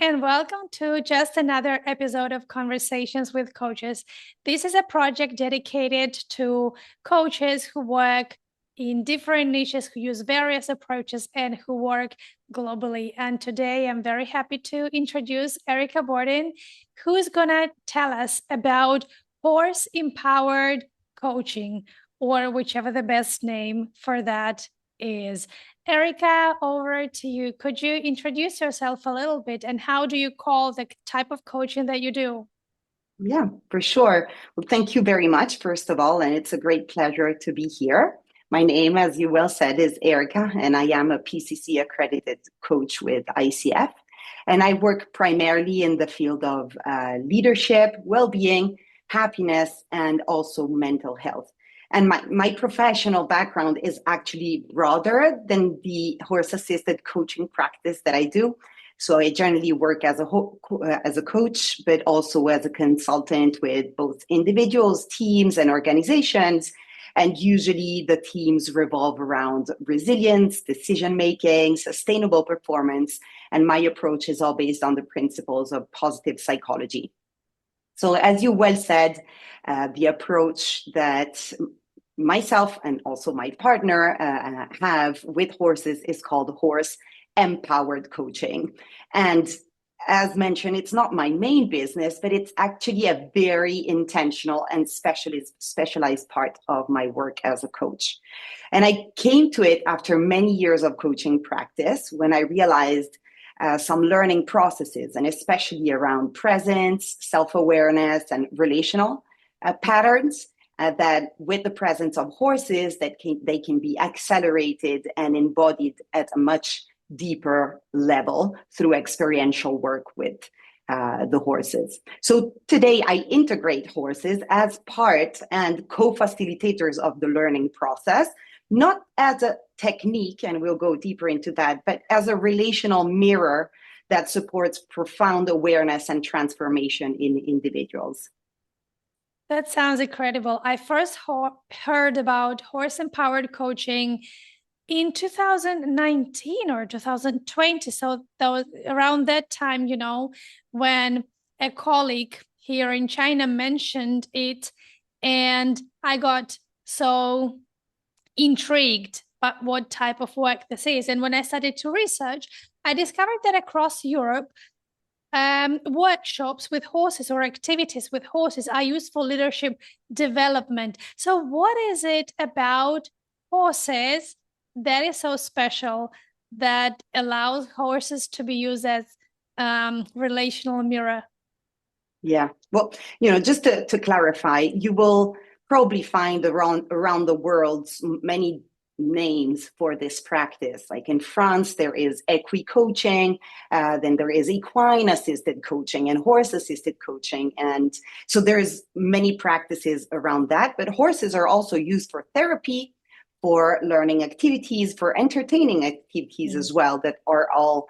and welcome to just another episode of Conversations with Coaches. This is a project dedicated to coaches who work in different niches, who use various approaches, and who work globally. And today I'm very happy to introduce Erica Bordin, who is going to tell us about horse-empowered coaching, or whichever the best name for that is. Erica, over to you. Could you introduce yourself a little bit, and how do you call the type of coaching that you do? Yeah, for sure. Well, thank you very much, first of all, and it's a great pleasure to be here. My name, as you well said, is Erica, and I am a PCC-accredited coach with ICF. And I work primarily in the field of leadership, well-being, happiness, and also mental health. And my professional background is actually broader than the horse-assisted coaching practice that I do. So I generally work as a coach, but also as a consultant with both individuals, teams, and organizations. And usually the teams revolve around resilience, decision-making, sustainable performance. And my approach is all based on the principles of positive psychology. So as you well said, the approach that myself and also my partner have with horses is called horse-empowered coaching. And as mentioned, it's not my main business, but it's actually a very intentional and specialized part of my work as a coach. And I came to it after many years of coaching practice when I realized some learning processes, and especially around presence, self-awareness, and relational patterns that with the presence of horses, they can be accelerated and embodied at a much deeper level through experiential work with the horses. So today I integrate horses as part and co-facilitators of the learning process, not as a technique, and we'll go deeper into that, but as a relational mirror that supports profound awareness and transformation in individuals. That sounds incredible. I first heard about horse-empowered coaching in 2019 or 2020. So that was around that time, when a colleague here in China mentioned it, and I got so intrigued by what type of work this is. And when I started to research, I discovered that across Europe, workshops with horses or activities with horses are used for leadership development. So what is it about horses that is so special that allows horses to be used as relational mirror? Yeah, well, just to clarify, you will probably find around the world many names for this practice. Like in France, there is equi-coaching, then there is equine-assisted coaching and horse-assisted coaching. And so there's many practices around that, but horses are also used for therapy, for learning activities, for entertaining activities as well, that are all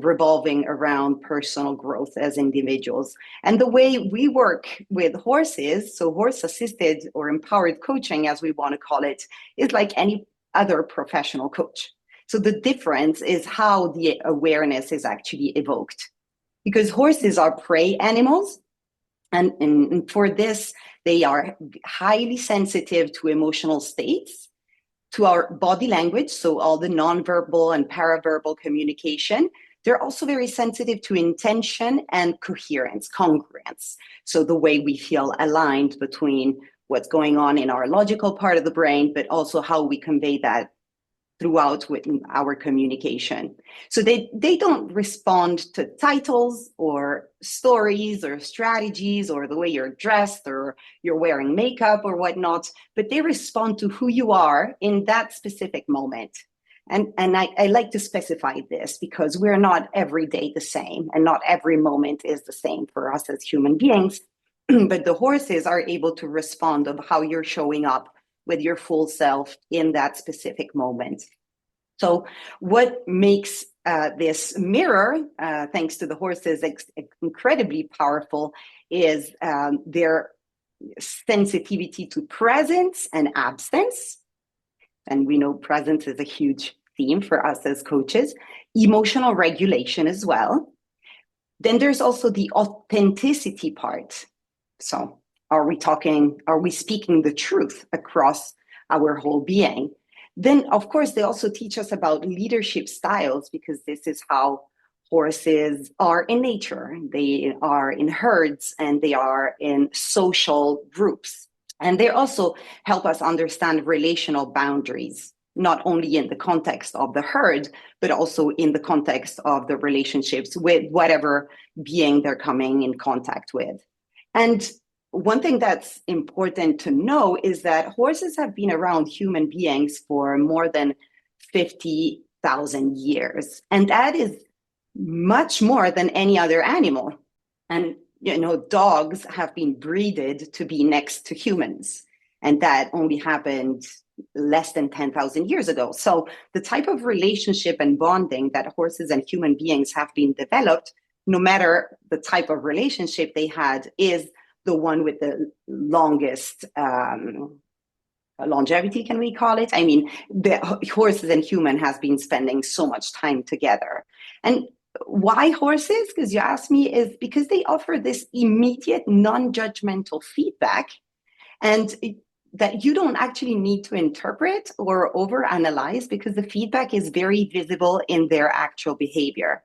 revolving around personal growth as individuals. And the way we work with horses, so horse-assisted or empowered coaching, as we want to call it, is like any other professional coach. So the difference is how the awareness is actually evoked. Because horses are prey animals, and for this, they are highly sensitive to emotional states, to our body language, so all the nonverbal and paraverbal communication. They're also very sensitive to intention and coherence, congruence. So the way we feel aligned between what's going on in our logical part of the brain, but also how we convey that throughout with our communication. So they don't respond to titles or stories or strategies or the way you're dressed or you're wearing makeup or whatnot, but they respond to who you are in that specific moment. And I like to specify this because we're not every day the same, and not every moment is the same for us as human beings, but the horses are able to respond of how you're showing up with your full self in that specific moment. So what makes this mirror, thanks to the horses, incredibly powerful is their sensitivity to presence and absence. And we know presence is a huge theme for us as coaches. Emotional regulation as well. Then there's also the authenticity part. So are we speaking the truth across our whole being? Then, of course, they also teach us about leadership styles, because this is how horses are in nature. They are in herds and they are in social groups. And they also help us understand relational boundaries, not only in the context of the herd, but also in the context of the relationships with whatever being they're coming in contact with. And one thing that's important to know is that horses have been around human beings for more than 50,000 years. And that is much more than any other animal. And, dogs have been breeded to be next to humans. And that only happened less than 10,000 years ago. So the type of relationship and bonding that horses and human beings have been developed, no matter the type of relationship they had, is the one with the longest longevity, can we call it? I mean, the horses and human has been spending so much time together. And why horses? Because you asked me, is because they offer this immediate, non-judgmental feedback, and that you don't actually need to interpret or overanalyze, because the feedback is very visible in their actual behavior.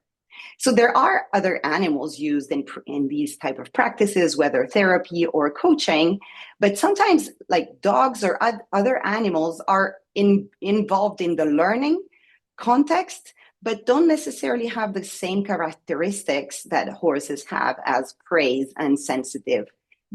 So there are other animals used in these type of practices, whether therapy or coaching, but sometimes like dogs or other animals are involved in the learning context, but don't necessarily have the same characteristics that horses have as praise and sensitive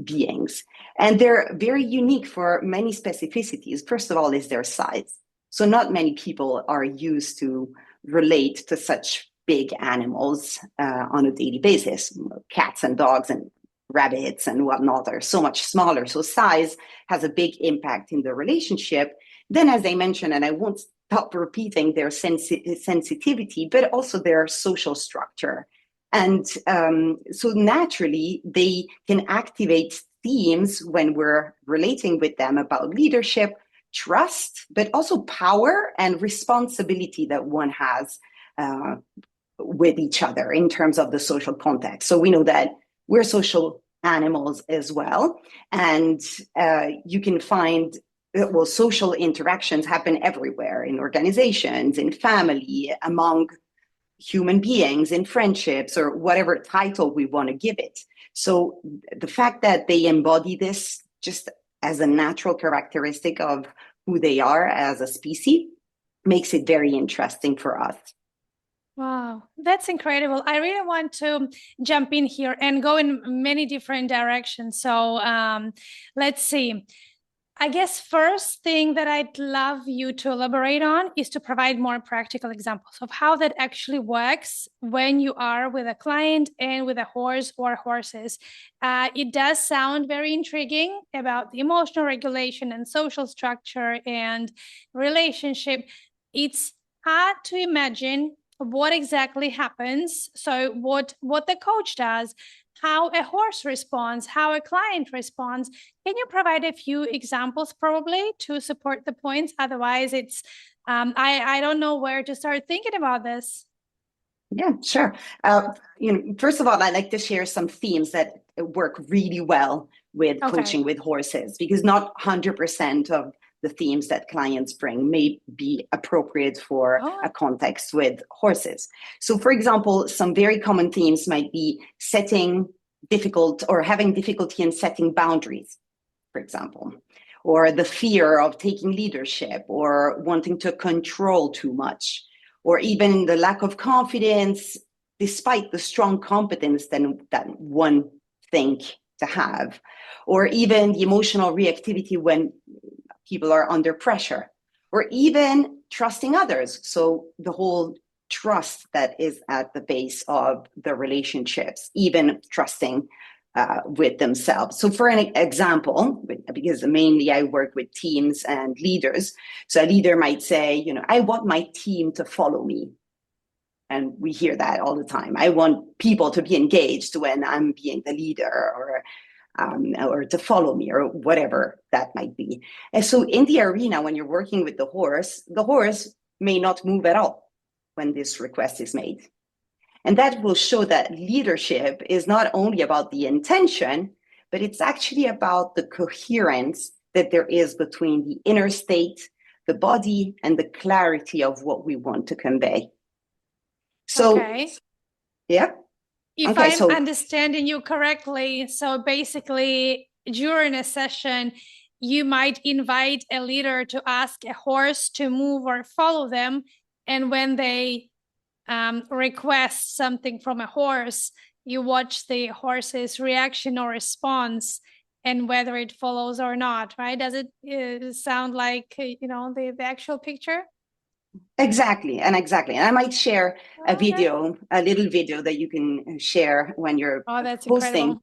beings. And they're very unique for many specificities. First of all, is their size. So not many people are used to relate to such big animals on a daily basis. Cats and dogs and rabbits and whatnot are so much smaller. So size has a big impact in the relationship. Then, as I mentioned, and I won't stop repeating, their sensitivity, but also their social structure. And so naturally, they can activate themes when we're relating with them about leadership, trust, but also power and responsibility that one has with each other in terms of the social context. So we know that we're social animals as well. And you can find, social interactions happen everywhere, in organizations, in family, among human beings, in friendships, or whatever title we want to give it. So the fact that they embody this just as a natural characteristic of who they are as a species makes it very interesting for us. Wow, that's incredible. I really want to jump in here and go in many different directions. So let's see. I guess first thing that I'd love you to elaborate on is to provide more practical examples of how that actually works when you are with a client and with a horse or horses. It does sound very intriguing about the emotional regulation and social structure and relationship. It's hard to imagine what exactly happens. So what the coach does, how a horse responds, how a client responds. Can you provide a few examples probably to support the points? Otherwise, it's I don't know where to start thinking about this. Yeah, sure. First of all, I'd like to share some themes that work really well with coaching with horses, because not 100% of the themes that clients bring may be appropriate for a context with horses. So, for example, some very common themes might be having difficulty in setting boundaries, for example, or the fear of taking leadership, or wanting to control too much, or even the lack of confidence despite the strong competence that one think to have, or even the emotional reactivity when people are under pressure, or even trusting others. So the whole trust that is at the base of the relationships, even trusting with themselves. So for an example, because mainly I work with teams and leaders, so a leader might say, I want my team to follow me. And we hear that all the time. I want people to be engaged when I'm being the leader, or to follow me, or whatever that might be. And so in the arena, when you're working with the horse may not move at all when this request is made. And that will show that leadership is not only about the intention, but it's actually about the coherence that there is between the inner state, the body, and the clarity of what we want to convey. So, okay. yeah. If Okay, I'm so understanding you correctly, so basically during a session, you might invite a leader to ask a horse to move or follow them. And when they request something from a horse, you watch the horse's reaction or response and whether it follows or not, right? Does it sound like, the actual picture? exactly. And I might share Okay. a little video that you can share when you're Oh, that's posting. incredible.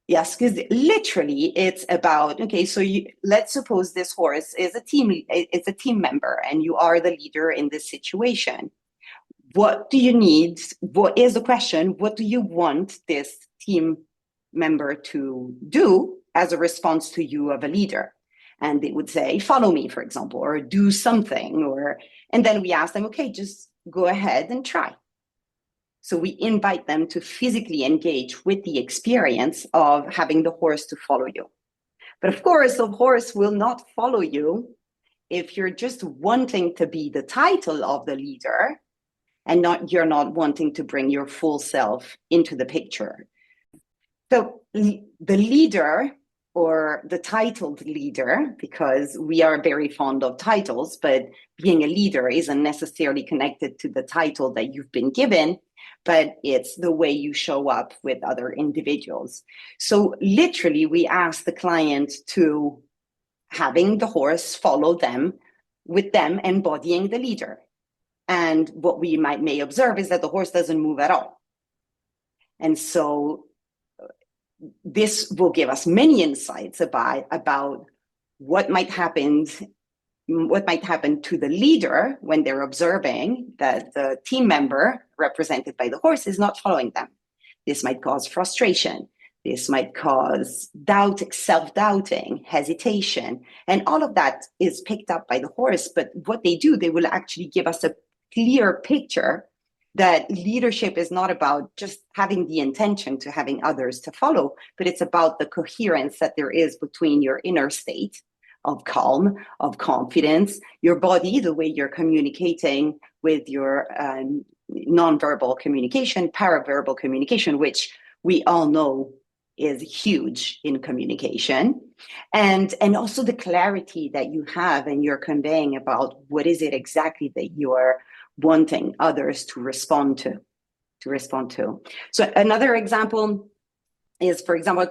Yes, because literally it's about, okay, so let's suppose this horse is it's a team member and you are the leader in this situation. What do you need? What is the question? What do you want this team member to do as a response to you of a leader? And they would say, follow me, for example, or do something, and then we ask them, okay, just go ahead and try. So we invite them to physically engage with the experience of having the horse to follow you. But of course, the horse will not follow you if you're just wanting to be the title of the leader and you're not wanting to bring your full self into the picture. So the leader, or the titled leader, because we are very fond of titles, but being a leader isn't necessarily connected to the title that you've been given, but it's the way you show up with other individuals. So literally, we ask the client to having the horse follow them, with them embodying the leader. And what we may observe is that the horse doesn't move at all. And so this will give us many insights about what might happen to the leader when they're observing that the team member represented by the horse is not following them. This might cause frustration. This might cause doubt, self-doubting, hesitation, and all of that is picked up by the horse. But what they do, they will actually give us a clear picture that leadership is not about just having the intention to having others to follow, but it's about the coherence that there is between your inner state of calm, of confidence, your body, the way you're communicating with your nonverbal communication, paraverbal communication, which we all know is huge in communication, and also the clarity that you have and you're conveying about what is it exactly that you are wanting others to respond to. So another example is, for example, a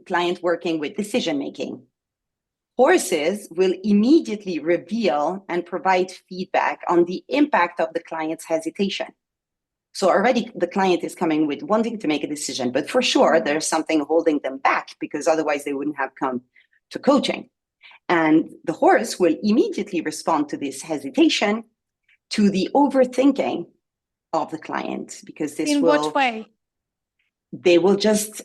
client working with decision making. Horses will immediately reveal and provide feedback on the impact of the client's hesitation. So already the client is coming with wanting to make a decision, but for sure there's something holding them back, because otherwise they wouldn't have come to coaching. And the horse will immediately respond to this hesitation, to the overthinking of the client, because In what way? They will just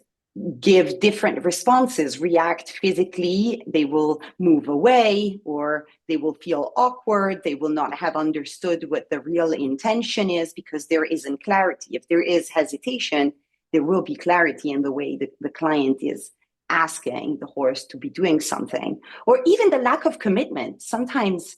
give different responses, react physically, they will move away, or they will feel awkward, they will not have understood what the real intention is, because there isn't clarity. If there is hesitation, there will be clarity in the way that the client is asking the horse to be doing something, or even the lack of commitment. Sometimes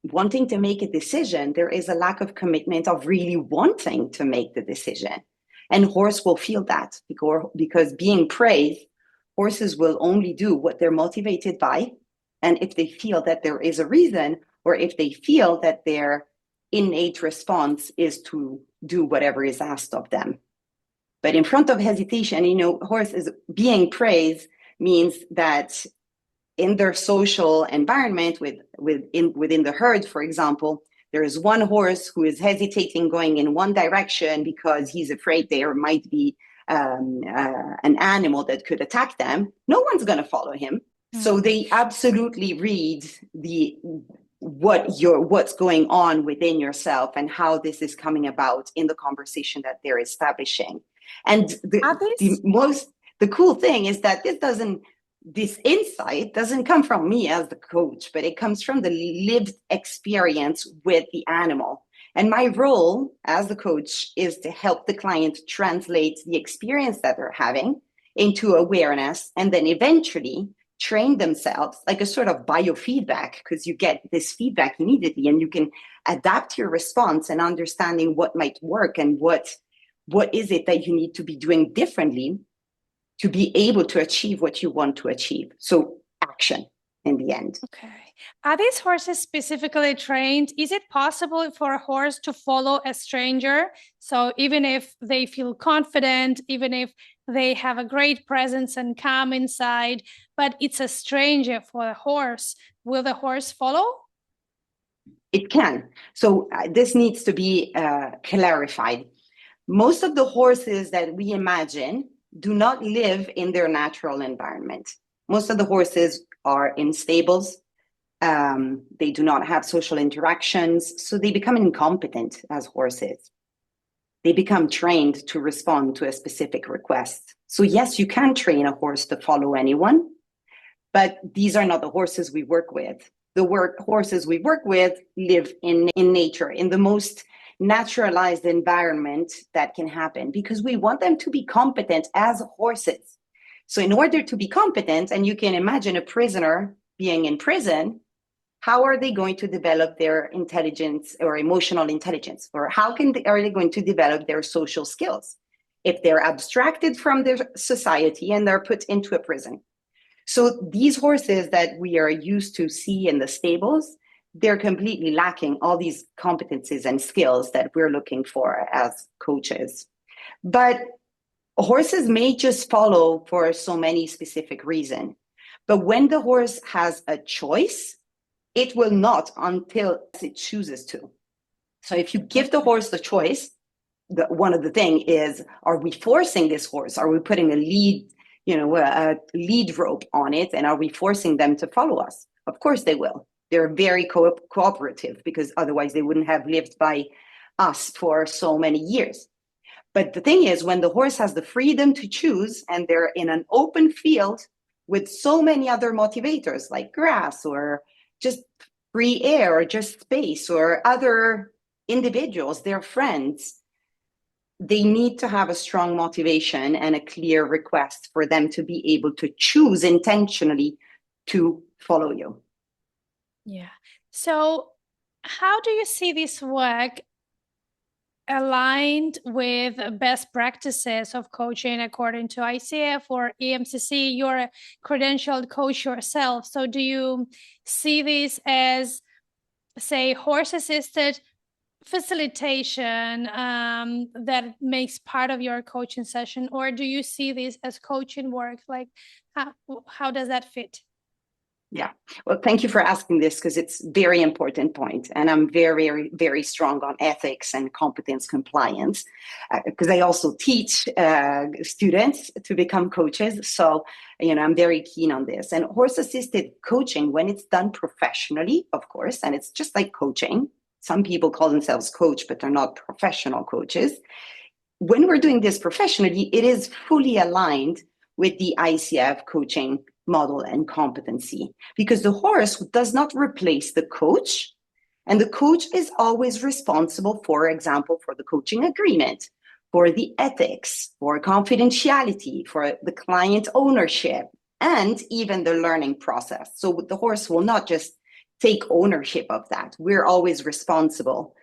wanting to make a decision, there is a lack of commitment of really wanting to make the decision. And horse will feel that, because being praised, horses will only do what they're motivated by. And if they feel that there is a reason, or if they feel that their innate response is to do whatever is asked of them. But in front of hesitation, horses being praised means that in their social environment within the herd, for example, there is one horse who is hesitating going in one direction because he's afraid there might be an animal that could attack them. No one's going to follow him. So they absolutely read what's going on within yourself and how this is coming about in the conversation that they're establishing. And the cool thing is that this insight doesn't come from me as the coach, but it comes from the lived experience with the animal. And my role as the coach is to help the client translate the experience that they're having into awareness, and then eventually train themselves, like a sort of biofeedback, because you get this feedback immediately and you can adapt your response and understanding what might work and what is it that you need to be doing differently to be able to achieve what you want to achieve. So action in the end. Okay. Are these horses specifically trained? Is it possible for a horse to follow a stranger? So even if they feel confident, even if they have a great presence and calm inside, but it's a stranger for a horse, will the horse follow? It can. So this needs to be clarified. Most of the horses that we imagine do not live in their natural environment. Most of the horses are in stables. They do not have social interactions, so they become incompetent as horses. They become trained to respond to a specific request. So yes, you can train a horse to follow anyone, but these are not the horses we work with. The horses we work with live in nature, in the most naturalized environment that can happen, because we want them to be competent as horses. So in order to be competent, and you can imagine a prisoner being in prison, how are they going to develop their intelligence or emotional intelligence? Or are they going to develop their social skills if they're abstracted from their society and they're put into a prison? So these horses that we are used to see in the stables, they're completely lacking all these competencies and skills that we're looking for as coaches. But horses may just follow for so many specific reasons. But when the horse has a choice, it will not until it chooses to. So if you give the horse the choice, one of the things is, are we forcing this horse? Are we putting a lead rope on it, and are we forcing them to follow us? Of course they will. They're very cooperative, because otherwise they wouldn't have lived by us for so many years. But the thing is, when the horse has the freedom to choose and they're in an open field with so many other motivators like grass or just free air or just space or other individuals, their friends, they need to have a strong motivation and a clear request for them to be able to choose intentionally to follow you. Yeah. So how do you see this work aligned with best practices of coaching according to ICF or EMCC? You're a credentialed coach yourself. So do you see this as, say, horse-assisted facilitation that makes part of your coaching session, or do you see this as coaching work? Like, how does that fit? Yeah, well, thank you for asking this, because it's a very important point. And I'm very, very, very strong on ethics and competence compliance, because I also teach students to become coaches. So, I'm very keen on this. And horse-assisted coaching, when it's done professionally, of course, and it's just like coaching. Some people call themselves coach, but they're not professional coaches. When we're doing this professionally, it is fully aligned with the ICF coaching model and competency, because the horse does not replace the coach, and the coach is always responsible, for example, for the coaching agreement, for the ethics, for confidentiality, for the client ownership, and even the learning process. So the horse will not just take ownership of that. We're always responsible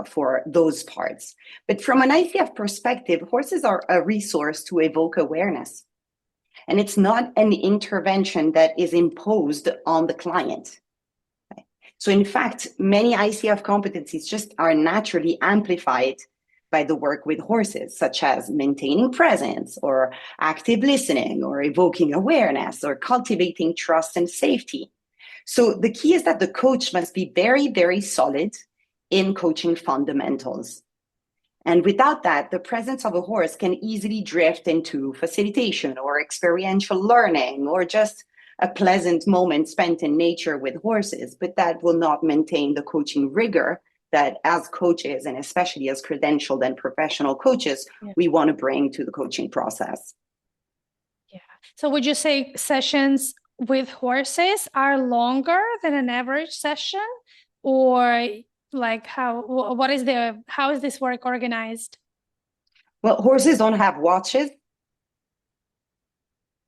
for those parts. But from an ICF perspective, horses are a resource to evoke awareness. And it's not an intervention that is imposed on the client. So in fact, many ICF competencies just are naturally amplified by the work with horses, such as maintaining presence or active listening or evoking awareness or cultivating trust and safety. So the key is that the coach must be very, very solid in coaching fundamentals. And without that, the presence of a horse can easily drift into facilitation or experiential learning or just a pleasant moment spent in nature with horses, but that will not maintain the coaching rigor that as coaches, and especially as credentialed and professional coaches, we want to bring to the coaching process. Yeah. So would you say sessions with horses are longer than an average session, or like how is this work organized? Well, horses don't have watches.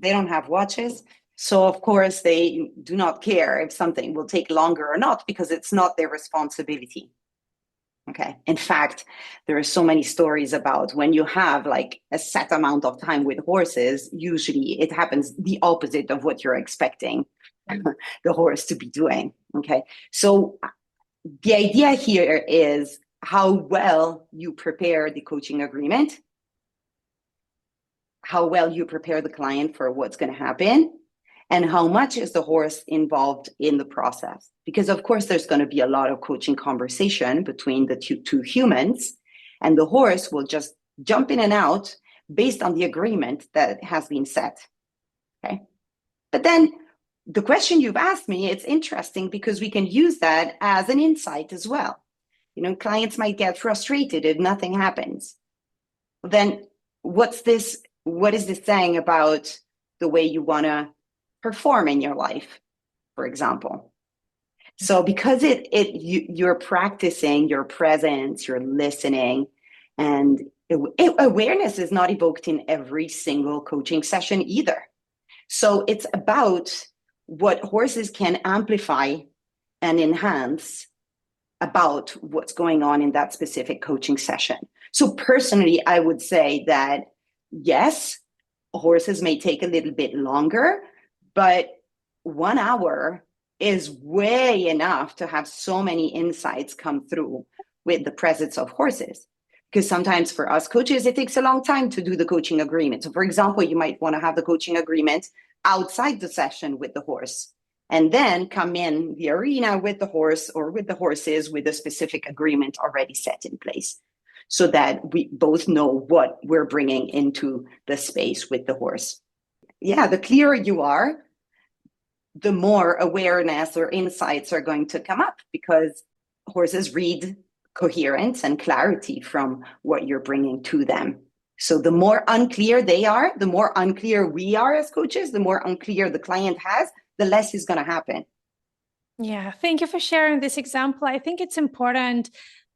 They don't have watches. So of course they do not care if something will take longer or not, because it's not their responsibility. Okay. In fact, there are so many stories about when you have like a set amount of time with horses, usually it happens the opposite of what you're expecting the horse to be doing. Okay. So the idea here is how well you prepare the coaching agreement, how well you prepare the client for what's going to happen, and how much is the horse involved in the process. Because of course, there's going to be a lot of coaching conversation between the two humans, and the horse will just jump in and out based on the agreement that has been set. Okay. But then the question you've asked me, it's interesting because we can use that as an insight as well. You know, clients might get frustrated if nothing happens. Then what is this saying about the way you want to perform in your life, for example? So because you're practicing your presence, you're listening, and awareness is not evoked in every single coaching session either. So it's about what horses can amplify and enhance about what's going on in that specific coaching session. So personally, I would say that yes, horses may take a little bit longer, but 1 hour is way enough to have so many insights come through with the presence of horses. Because sometimes for us coaches, it takes a long time to do the coaching agreement. So for example, you might want to have the coaching agreement outside the session with the horse, and then come in the arena with the horse or with the horses with a specific agreement already set in place, so that we both know what we're bringing into the space with the horse. Yeah, the clearer you are, the more awareness or insights are going to come up, because horses read coherence and clarity from what you're bringing to them. So the more unclear they are, the more unclear we are as coaches, the more unclear the client has, the less is going to happen. Yeah, thank you for sharing this example. I think it's important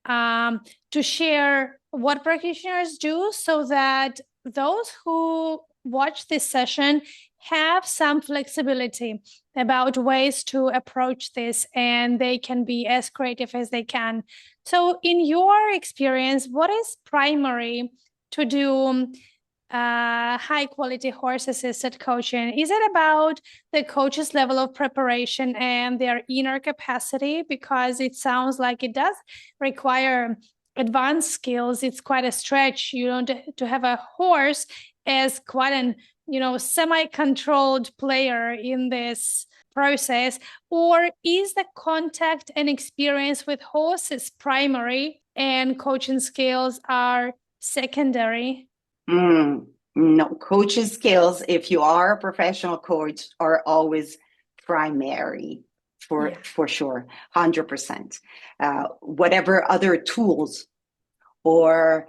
to share what practitioners do so that those who watch this session have some flexibility about ways to approach this, and they can be as creative as they can. So in your experience, what is primary to do high quality horse assisted coaching? Is it about the coach's level of preparation and their inner capacity? Because it sounds like it does require advanced skills. It's quite a stretch. You don't to have a horse as quite an semi-controlled player in this process. Or is the contact and experience with horses primary and coaching skills are secondary? No, coaching skills, if you are a professional coach, are always primary for sure, 100%. Whatever other tools or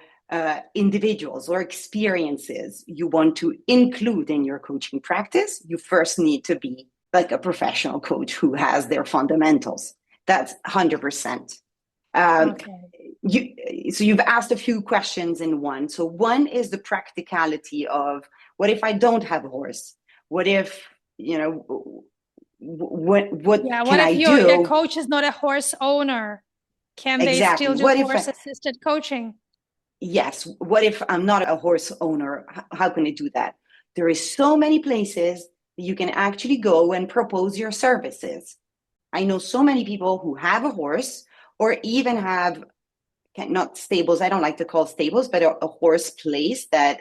individuals or experiences you want to include in your coaching practice, you first need to be like a professional coach who has their fundamentals. That's 100%. Okay. So you've asked a few questions in one. So one is the practicality of, what if I don't have a horse? What if, what can I do? Your coach is not a horse owner? Can they still do horse-assisted coaching? Yes. What if I'm not a horse owner? How can I do that? There is so many places that you can actually go and propose your services. I know so many people who have a horse, or even have, not stables, I don't like to call stables, but a horse place that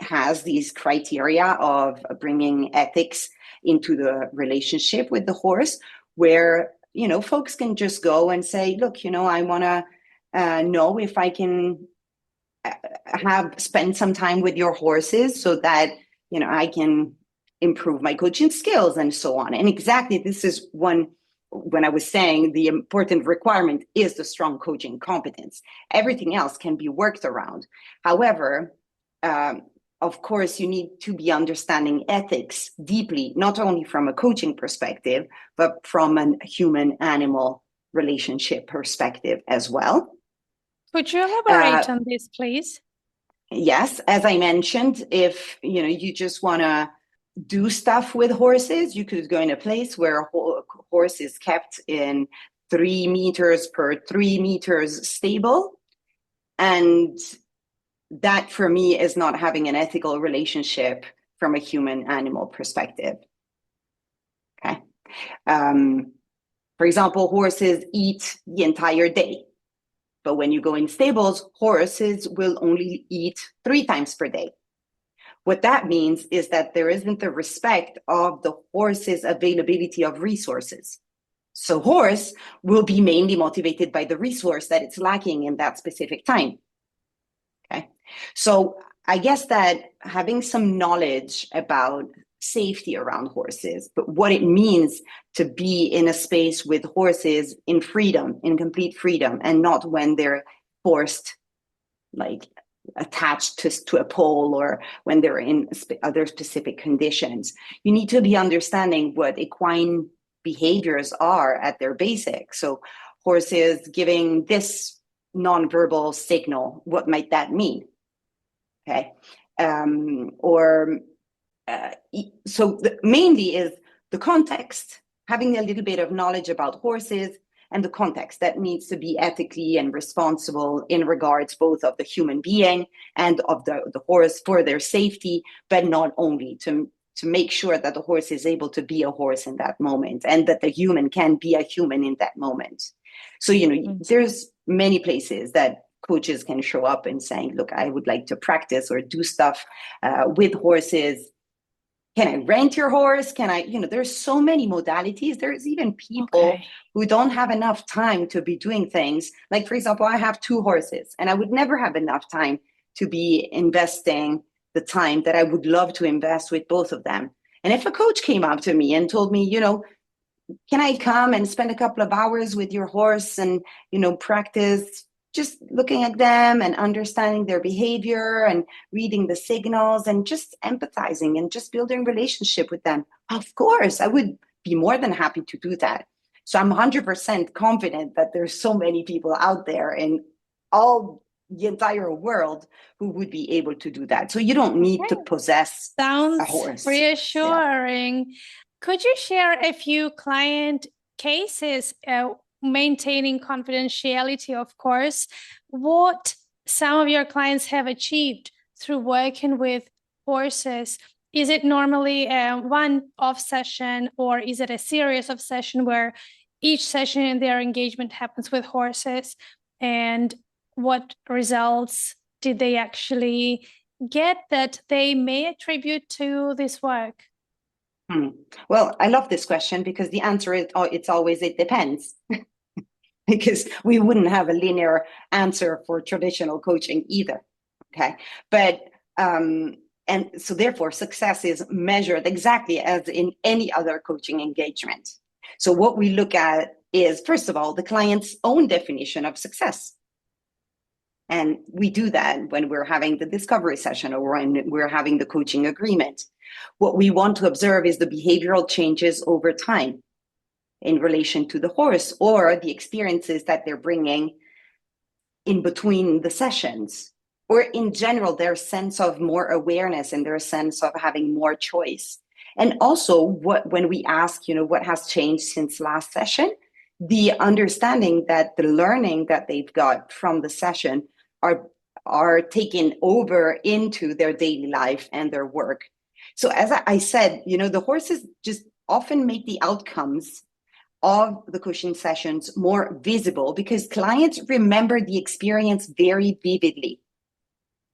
has these criteria of bringing ethics into the relationship with the horse, where, folks can just go and say, look, I want to know if I can spend some time with your horses so that, I can improve my coaching skills and so on. And exactly this is one, when I was saying the important requirement is the strong coaching competence. Everything else can be worked around. However, of course, you need to be understanding ethics deeply, not only from a coaching perspective, but from a human-animal relationship perspective as well. Could you elaborate on this, please? Yes, as I mentioned, if you just want to do stuff with horses, you could go in a place where a horse is kept in 3 meters per 3 meters stable, and that for me is not having an ethical relationship from a human-animal perspective. Okay. For example, horses eat the entire day. But when you go in stables, horses will only eat 3 times per day. What that means is that there isn't the respect of the horse's availability of resources. So horse will be mainly motivated by the resource that it's lacking in that specific time. Okay. So I guess that having some knowledge about safety around horses, but what it means to be in a space with horses in freedom, in complete freedom, and not when they're forced, like attached to a pole, or when they're in other specific conditions. You need to be understanding what equine behaviors are at their basic. So horses giving this nonverbal signal, what might that mean? Okay. Mainly is the context, having a little bit of knowledge about horses, and the context that needs to be ethically and responsible in regards both of the human being and of the horse for their safety, but not only to make sure that the horse is able to be a horse in that moment, and that the human can be a human in that moment. So, there's many places that coaches can show up and saying, look, I would like to practice or do stuff with horses. Can I rent your horse? Can I, there's so many modalities. There's even people who don't have enough time to be doing things. Like, for example, I have 2 horses, and I would never have enough time to be investing the time that I would love to invest with both of them. And if a coach came up to me and told me, can I come and spend a couple of hours with your horse and, practice just looking at them and understanding their behavior and reading the signals and just empathizing and just building relationship with them, of course, I would be more than happy to do that. So I'm 100% confident that there's so many people out there in all the entire world who would be able to do that. So you don't need to possess a horse. Sounds reassuring. Yeah. Could you share a few client cases, maintaining confidentiality, of course, what some of your clients have achieved through working with horses? Is it normally a one-off session, or is it a series of sessions where each session in their engagement happens with horses? And what results did they actually get that they may attribute to this work? Well, I love this question because the answer is it's always it depends. Because we wouldn't have a linear answer for traditional coaching either. Okay. But and so therefore success is measured exactly as in any other coaching engagement. So what we look at is, first of all, the client's own definition of success. And we do that when we're having the discovery session or when we're having the coaching agreement. What we want to observe is the behavioral changes over time in relation to the horse, or the experiences that they're bringing in between the sessions, or in general, their sense of more awareness and their sense of having more choice. And also when we ask, what has changed since last session, the understanding that the learning that they've got from the session are taken over into their daily life and their work. So as I said, the horses just often make the outcomes of the coaching sessions more visible because clients remember the experience very vividly.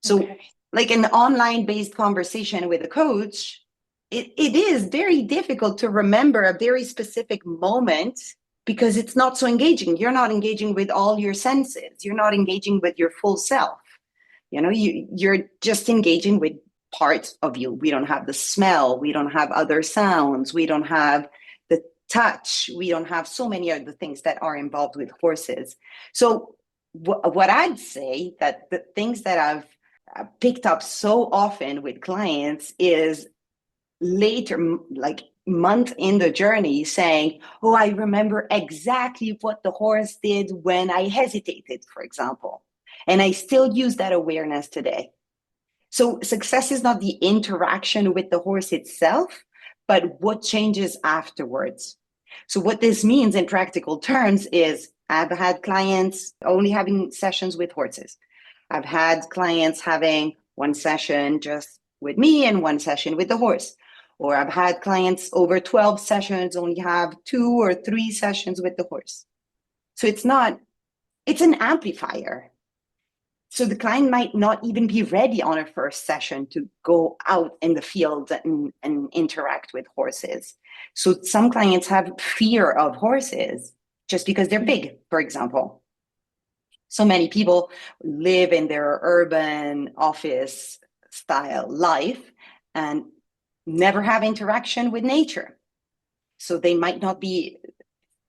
So like an online based conversation with a coach, it is very difficult to remember a very specific moment because it's not so engaging. You're not engaging with all your senses. You're not engaging with your full self. You're just engaging with part of you. We don't have the smell. We don't have other sounds. We don't have the touch. We don't have so many other things that are involved with horses. So what I'd say that the things that I've picked up so often with clients is later, like month in the journey, saying, oh, I remember exactly what the horse did when I hesitated, for example. And I still use that awareness today. So success is not the interaction with the horse itself, but what changes afterwards. So what this means in practical terms is I've had clients only having sessions with horses. I've had clients having one session just with me and one session with the horse. Or I've had clients over 12 sessions only have 2 or 3 sessions with the horse. So it's an amplifier. So the client might not even be ready on a first session to go out in the field and interact with horses. So some clients have fear of horses just because they're big, for example. So many people live in their urban office style life and never have interaction with nature. So they might not be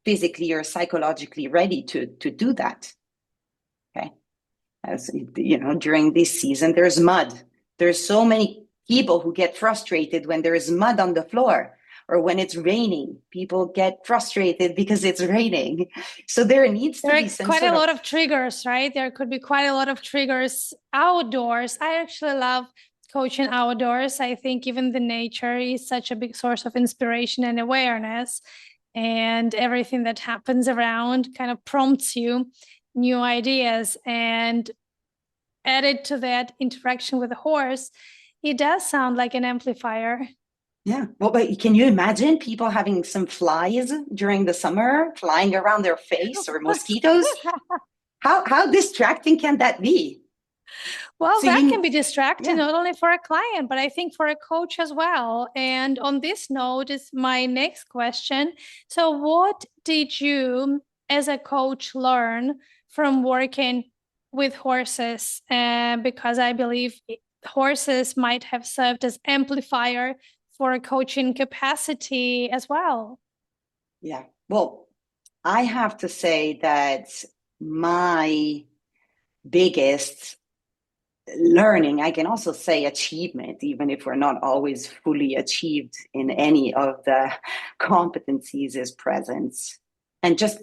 physically or psychologically ready to do that. Okay. As you know, during this season, there's mud. There's so many people who get frustrated when there is mud on the floor, or when it's raining. People get frustrated because it's raining. So there needs to be some quite a lot of triggers, right? There could be quite a lot of triggers outdoors. I actually love coaching outdoors. I think even the nature is such a big source of inspiration and awareness, and everything that happens around kind of prompts you new ideas. And added to that interaction with the horse, it does sound like an amplifier. Yeah. Well, but can you imagine people having some flies during the summer flying around their face, or mosquitoes? How distracting can that be? Well, so that can be distracting, not only for a client, but I think for a coach as well. And on this note is my next question. So what did you as a coach learn from working with horses? Because I believe horses might have served as amplifier for a coaching capacity as well. Yeah. Well, I have to say that my biggest learning, I can also say achievement, even if we're not always fully achieved in any of the competencies, is presence. And just,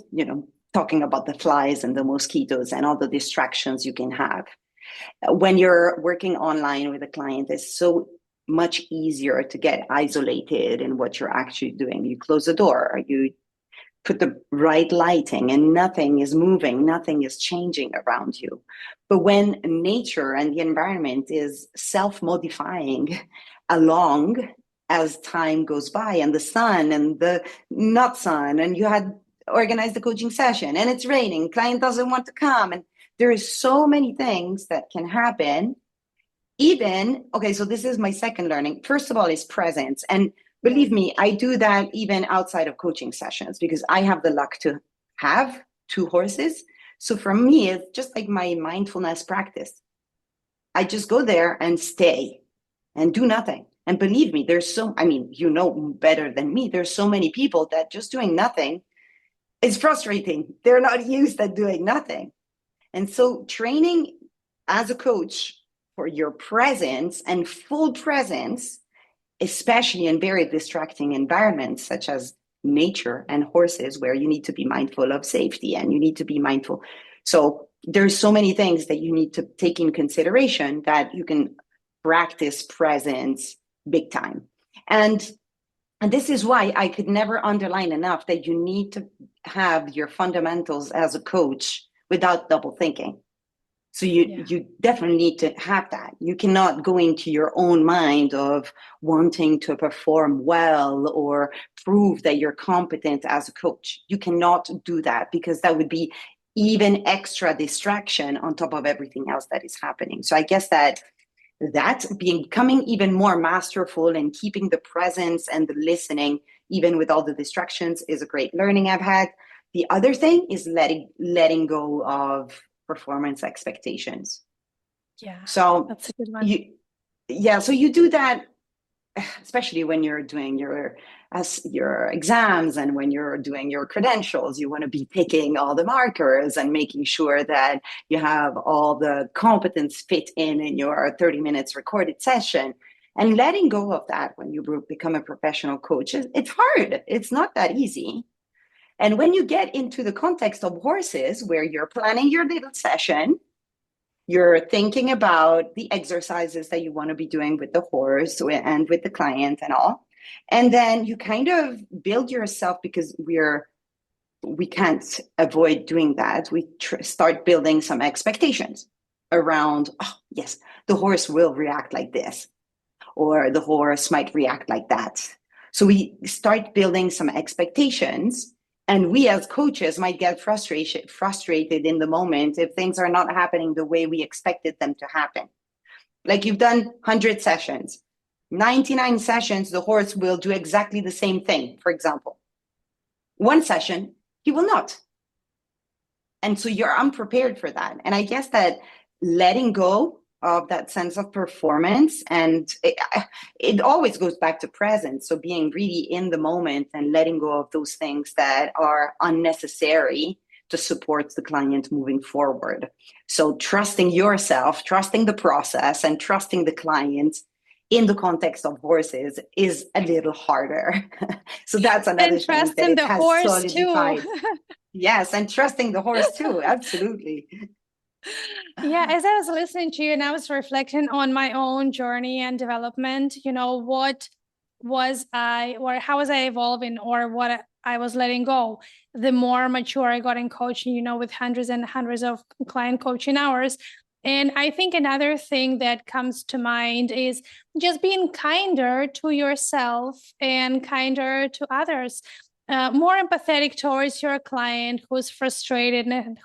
talking about the flies and the mosquitoes and all the distractions you can have. When you're working online with a client, it's so much easier to get isolated in what you're actually doing. You close the door, you put the right lighting, and nothing is moving, nothing is changing around you. But when nature and the environment is self-modifying along as time goes by, and the sun and the not sun, and you had organized the coaching session and it's raining, client doesn't want to come, and there is so many things that can happen. So this is my second learning. First of all, is presence. And believe me, I do that even outside of coaching sessions because I have the luck to have 2 horses. So for me, it's just like my mindfulness practice. I just go there and stay and do nothing. And believe me, better than me, there's so many people that just doing nothing is frustrating. They're not used to doing nothing. And so training as a coach for your presence and full presence, especially in very distracting environments such as nature and horses, where you need to be mindful of safety and you need to be mindful. So there's so many things that you need to take in consideration that you can practice presence big time. And this is why I could never underline enough that you need to have your fundamentals as a coach without double thinking. So you definitely need to have that. You cannot go into your own mind of wanting to perform well or prove that you're competent as a coach. You cannot do that because that would be even extra distraction on top of everything else that is happening. So I guess that becoming even more masterful and keeping the presence and the listening, even with all the distractions, is a great learning I've had. The other thing is letting go of performance expectations. Yeah, so that's a good one. yeah, so you do that, especially when you're doing your exams and when you're doing your credentials. You want to be picking all the markers and making sure that you have all the competence fit in your 30 minutes recorded session. And letting go of that when you become a professional coach, it's hard. It's not that easy. And when you get into the context of horses, where you're planning your little session, you're thinking about the exercises that you want to be doing with the horse and with the client and all. And then you kind of build yourself, because we can't avoid doing that. We start building some expectations around, oh, yes, the horse will react like this, or the horse might react like that. So we start building some expectations, and we as coaches might get frustrated in the moment if things are not happening the way we expected them to happen. Like, you've done 100 sessions, 99 sessions, the horse will do exactly the same thing, for example. One session, he will not. And so you're unprepared for that. And I guess that letting go of that sense of performance, and it always goes back to presence. So being really in the moment and letting go of those things that are unnecessary to support the client moving forward. So trusting yourself, trusting the process, and trusting the client in the context of horses is a little harder. So that's another And thing that trusting it the has horse too. solidified. Yes, and trusting the horse too. Absolutely. Yeah, as I was listening to you and I was reflecting on my own journey and development, what was I, or how was I evolving, or what I was letting go, the more mature I got in coaching, with hundreds and hundreds of client coaching hours. And I think another thing that comes to mind is just being kinder to yourself and kinder to others. More empathetic towards your client who's frustrated and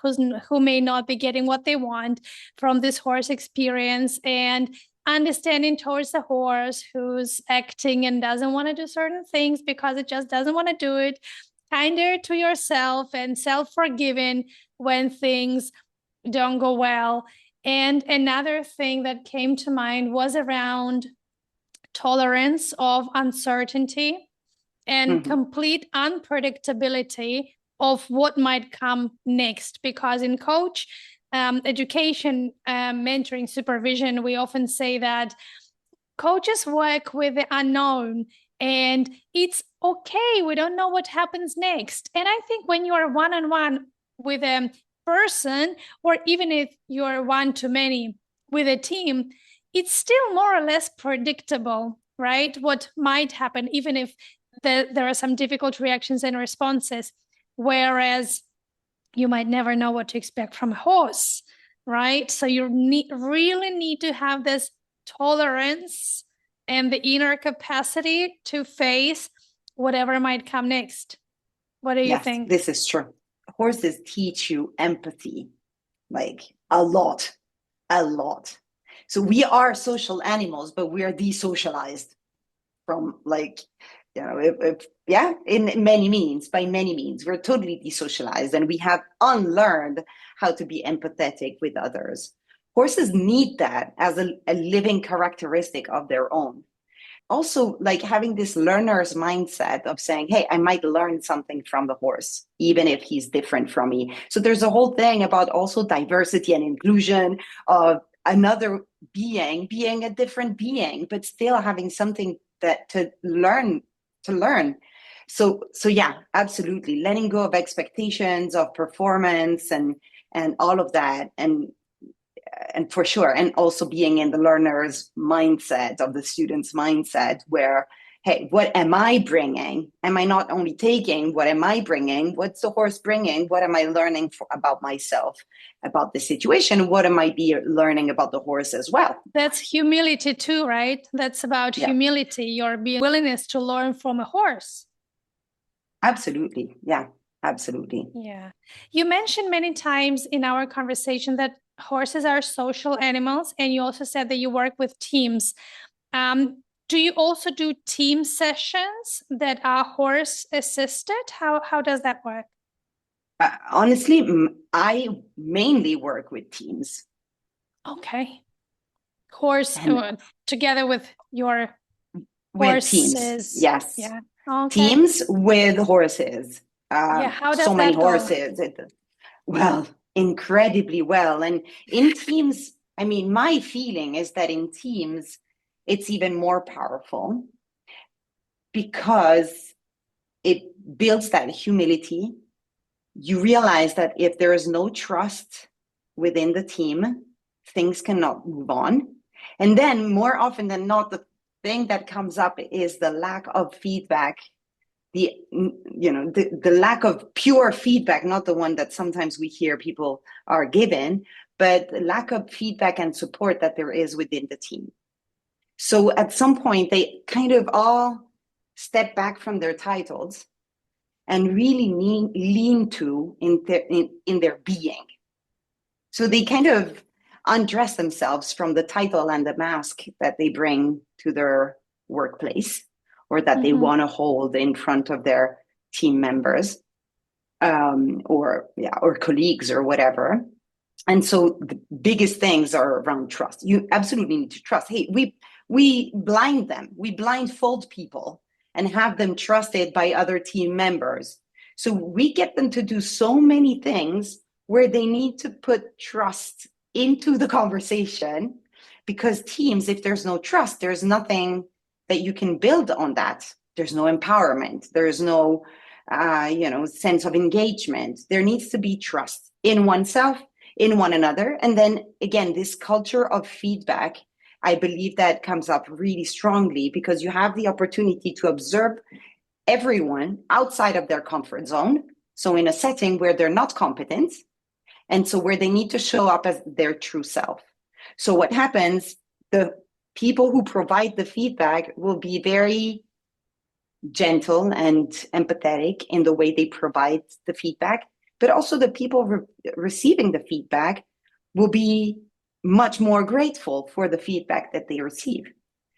who may not be getting what they want from this horse experience, and understanding towards the horse who's acting and doesn't want to do certain things because it just doesn't want to do it. Kinder to yourself and self-forgiving when things don't go well. And another thing that came to mind was around tolerance of uncertainty and complete unpredictability of what might come next. Because in coach education, mentoring, supervision, we often say that coaches work with the unknown, and it's okay. We don't know what happens next. And I think when you are one-on-one with a person, or even if you're one-to-many with a team, it's still more or less predictable, right? What might happen, even if there are some difficult reactions and responses, whereas you might never know what to expect from a horse, right? So you really need to have this tolerance and the inner capacity to face whatever might come next. What do you think? This is true. Horses teach you empathy, like a lot, a lot. So we are social animals, but we are desocialized from, like, in many means, by many means, we're totally desocialized, and we have unlearned how to be empathetic with others. Horses need that as a living characteristic of their own. Also, like, having this learner's mindset of saying, hey, I might learn something from the horse, even if he's different from me. So there's a whole thing about also diversity and inclusion of another being a different being, but still having something that to learn. So yeah, absolutely. Letting go of expectations of performance and all of that. And for sure, and also being in the learner's mindset, of the student's mindset, where, hey, what am I bringing? Am I not only taking, what am I bringing? What's the horse bringing? What am I learning about myself, about the situation? What am I be learning about the horse as well? That's humility too, right? That's about humility, your willingness to learn from a horse. Absolutely. Yeah, absolutely. Yeah. You mentioned many times in our conversation that horses are social animals, and you also said that you work with teams. Do you also do team sessions that are horse assisted? How does that work? Honestly, I mainly work with teams. Okay. Horse together with your with horses. teams. Yes. Yeah. Okay. Teams with horses. How does so many that go? horses. Well, incredibly well. And in teams, I mean, my feeling is that in teams, it's even more powerful because it builds that humility. You realize that if there is no trust within the team, things cannot move on. And then more often than not, the thing that comes up is the lack of feedback, the lack of pure feedback, not the one that sometimes we hear people are given, but the lack of feedback and support that there is within the team. So at some point, they kind of all step back from their titles and really lean to in their being. So they kind of undress themselves from the title and the mask that they bring to their workplace or that they want to hold in front of their team members or colleagues or whatever. And so the biggest things are around trust. You absolutely need to trust. Hey, we blind them. We blindfold people and have them trusted by other team members. So we get them to do so many things where they need to put trust into the conversation, because teams, if there's no trust, there's nothing that you can build on that. There's no empowerment. There's no, sense of engagement. There needs to be trust in oneself, in one another. And then again, this culture of feedback, I believe that comes up really strongly because you have the opportunity to observe everyone outside of their comfort zone. So in a setting where they're not competent, and so where they need to show up as their true self. So what happens, the people who provide the feedback will be very gentle and empathetic in the way they provide the feedback, but also the people receiving the feedback will be much more grateful for the feedback that they receive.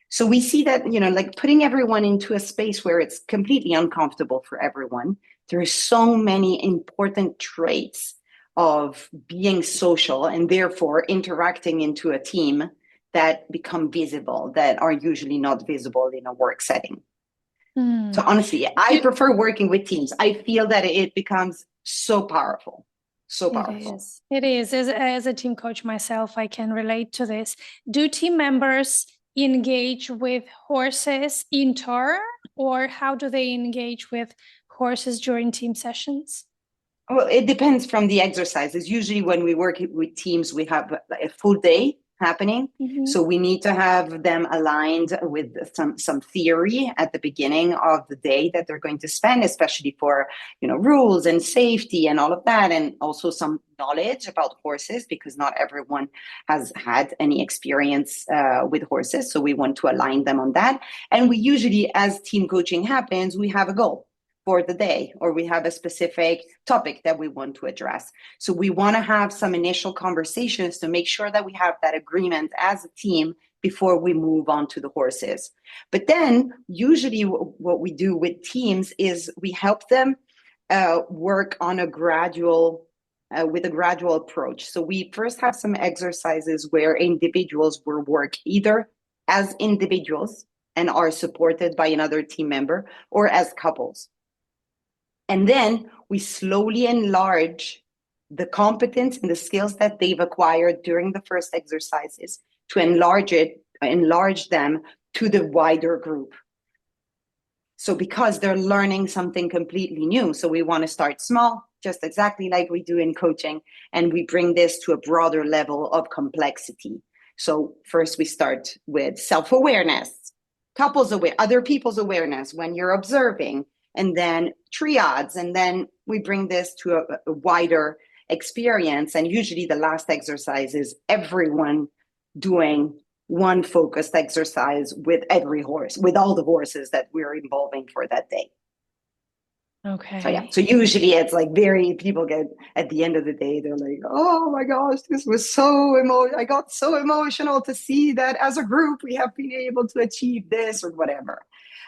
So we see that, like putting everyone into a space where it's completely uncomfortable for everyone. There are so many important traits of being social and therefore interacting into a team that become visible, that are usually not visible in a work setting. So honestly, I prefer working with teams. I feel that it becomes so powerful. So powerful. It is. As a team coach myself, I can relate to this. Do team members engage with horses in turn, or how do they engage with horses during team sessions? Well, it depends from the exercises. Usually when we work with teams, we have a full day happening. So we need to have them aligned with some theory at the beginning of the day that they're going to spend, especially for, rules and safety and all of that. And also some knowledge about horses, because not everyone has had any experience with horses. So we want to align them on that. And we usually, as team coaching happens, we have a goal for the day, or we have a specific topic that we want to address. So we want to have some initial conversations to make sure that we have that agreement as a team before we move on to the horses. But then usually what we do with teams is we help them work on with a gradual approach. So we first have some exercises where individuals will work either as individuals and are supported by another team member, or as couples. And then we slowly enlarge the competence and the skills that they've acquired during the first exercises to enlarge them to the wider group. So because they're learning something completely new, so we want to start small, just exactly like we do in coaching, and we bring this to a broader level of complexity. So first we start with self-awareness, other people's awareness when you're observing, and then triads, and then we bring this to a wider experience. And usually the last exercise is everyone doing one focused exercise with every horse, with all the horses that we're involving for that day. Okay. So usually it's like people get at the end of the day, they're like, oh my gosh, this was I got so emotional to see that as a group we have been able to achieve this or whatever.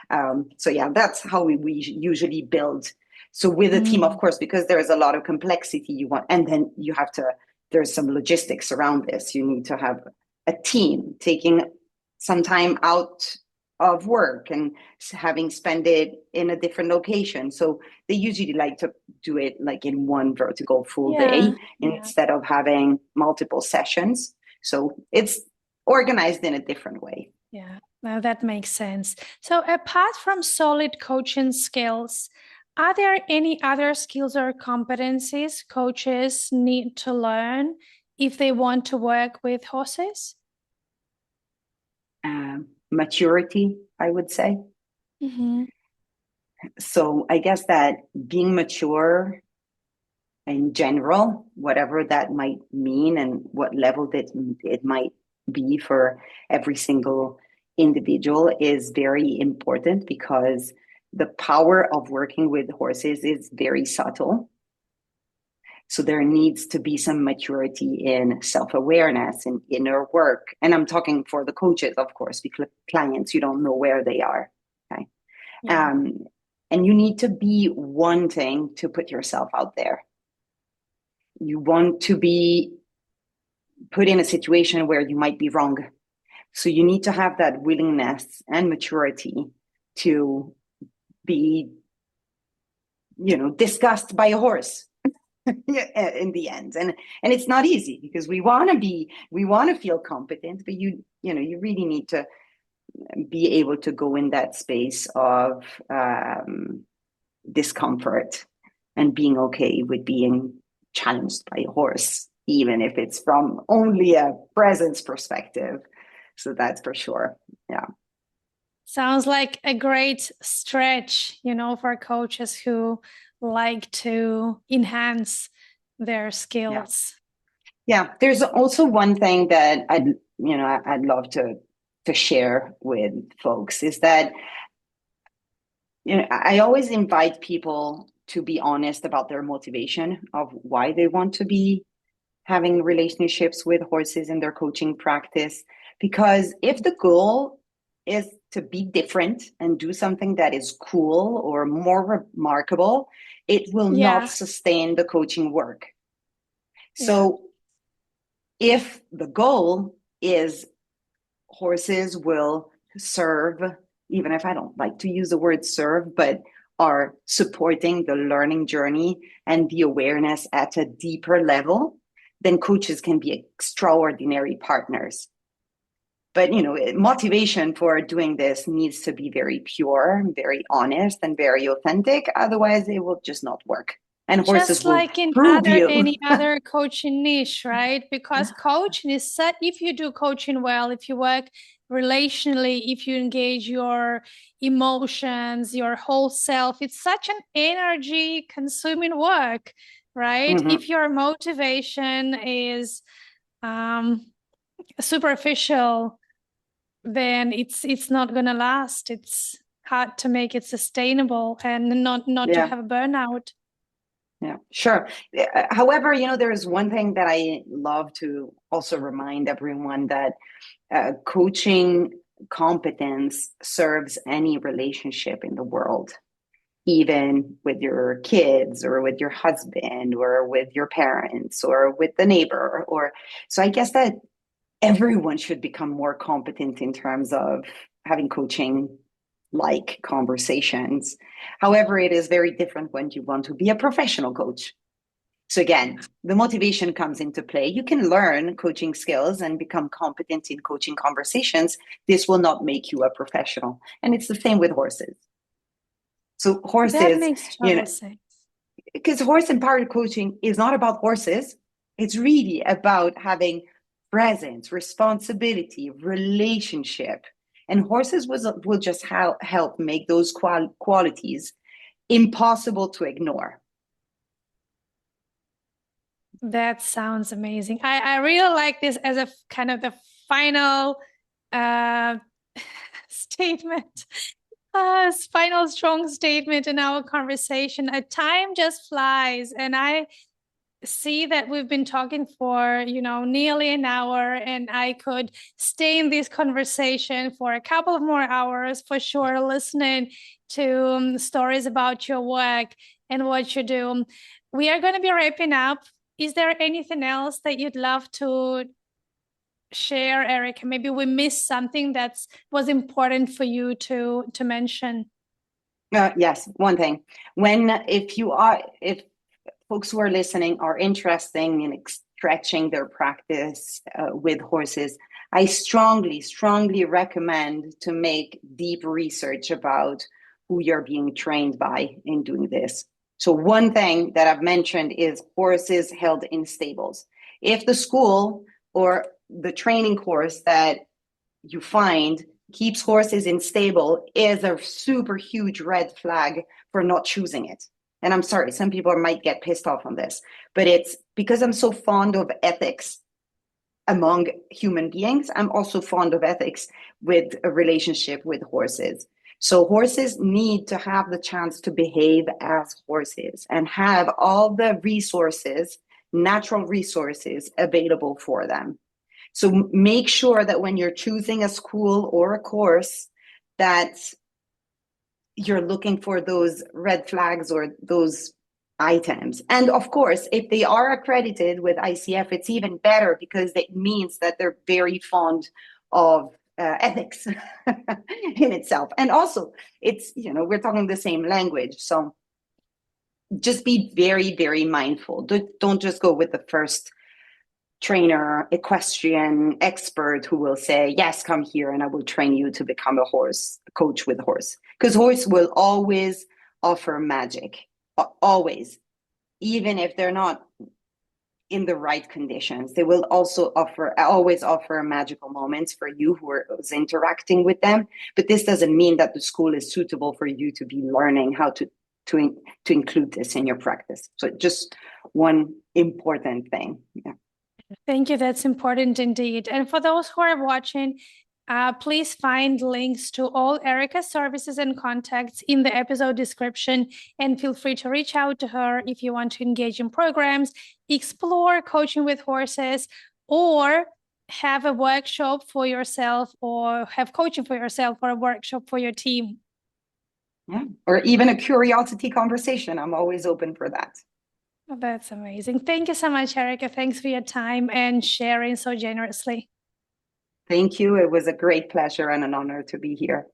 That's how we usually build. So with a team, of course, because there is a lot of complexity and then there's some logistics around this. You need to have a team, taking some time out of work and having spent it in a different location. So they usually like to do it like in one vertical full day instead of having multiple sessions. So it's organized in a different way. Yeah, now that makes sense. So apart from solid coaching skills, are there any other skills or competencies coaches need to learn if they want to work with horses? Maturity, I would say. Mm-hmm. So I guess that being mature in general, whatever that might mean and what level that it might be for every single individual, is very important, because the power of working with horses is very subtle. So there needs to be some maturity in self-awareness and inner work. And I'm talking for the coaches, of course, because clients, you don't know where they are. Okay. Yeah. And you need to be wanting to put yourself out there. You want to be put in a situation where you might be wrong. So you need to have that willingness and maturity to be, discussed by a horse in the end. And it's not easy, because we want to feel competent, but you really need to be able to go in that space of discomfort and being okay with being challenged by a horse, even if it's from only a presence perspective. So that's for sure. Yeah. Sounds like a great stretch, for coaches who like to enhance their skills. Yeah. There's also one thing that I'd love to share with folks, is that I always invite people to be honest about their motivation of why they want to be having relationships with horses in their coaching practice. Because if the goal is to be different and do something that is cool or more remarkable, it will not sustain the coaching work. So if the goal is horses will serve, even if I don't like to use the word serve, but are supporting the learning journey and the awareness at a deeper level, then coaches can be extraordinary partners. But, motivation for doing this needs to be very pure, very honest, and very authentic. Otherwise, it will just not work. And horses just like in any other coaching niche, right? Because coaching is set, if you do coaching well, if you work relationally, if you engage your emotions, your whole self, it's such an energy consuming work, right? Mm-hmm. If your motivation is superficial, then it's not going to last. It's hard to make it sustainable and not to have a burnout. Yeah, sure. However, there is one thing that I love to also remind everyone, that coaching competence serves any relationship in the world, even with your kids or with your husband or with your parents or with the neighbor. So I guess that everyone should become more competent in terms of having coaching like conversations. However, it is very different when you want to be a professional coach. So again, the motivation comes into play. You can learn coaching skills and become competent in coaching conversations. This will not make you a professional. And it's the same with horses. So horses, that makes total sense. Because horse-empowered coaching is not about horses. It's really about having presence, responsibility, relationship. And horses will just help make those qualities impossible to ignore. That sounds amazing. I really like this as a kind of the final statement, final strong statement in our conversation. Time just flies, and I see that we've been talking for nearly an hour, and I could stay in this conversation for a couple of more hours for sure, listening to stories about your work and what you do. We are going to be wrapping up. Is there anything else that you'd love to share, Erica? Maybe we missed something that was important for you to mention. Yes, one thing. If folks who are listening are interested in stretching their practice with horses, I strongly, strongly recommend to make deep research about who you're being trained by in doing this. So one thing that I've mentioned is horses held in stables. If the school or the training course that you find keeps horses in stable is a super huge red flag for not choosing it. And I'm sorry, some people might get pissed off on this, but it's because I'm so fond of ethics among human beings. I'm also fond of ethics with a relationship with horses. So horses need to have the chance to behave as horses and have all the resources, natural resources available for them. So make sure that when you're choosing a school or a course that you're looking for those red flags or those items. And of course, if they are accredited with ICF, it's even better because it means that they're very fond of ethics in itself. And also, it's, we're talking the same language. So just be very, very mindful. Don't just go with the first trainer, equestrian expert who will say, yes, come here and I will train you to become a coach with horse. Because horse will always offer magic, always. Even if they're not in the right conditions, they will also always offer magical moments for you who's interacting with them. But this doesn't mean that the school is suitable for you to be learning how to include this in your practice. So just one important thing. Yeah. Thank you. That's important indeed. And for those who are watching, please find links to all Erica's services and contacts in the episode description, and feel free to reach out to her if you want to engage in programs, explore coaching with horses, or have a workshop for yourself, or have coaching for yourself, or a workshop for your team. Yeah, or even a curiosity conversation. I'm always open for that. Oh, that's amazing. Thank you so much, Erica. Thanks for your time and sharing so generously. Thank you. It was a great pleasure and an honor to be here.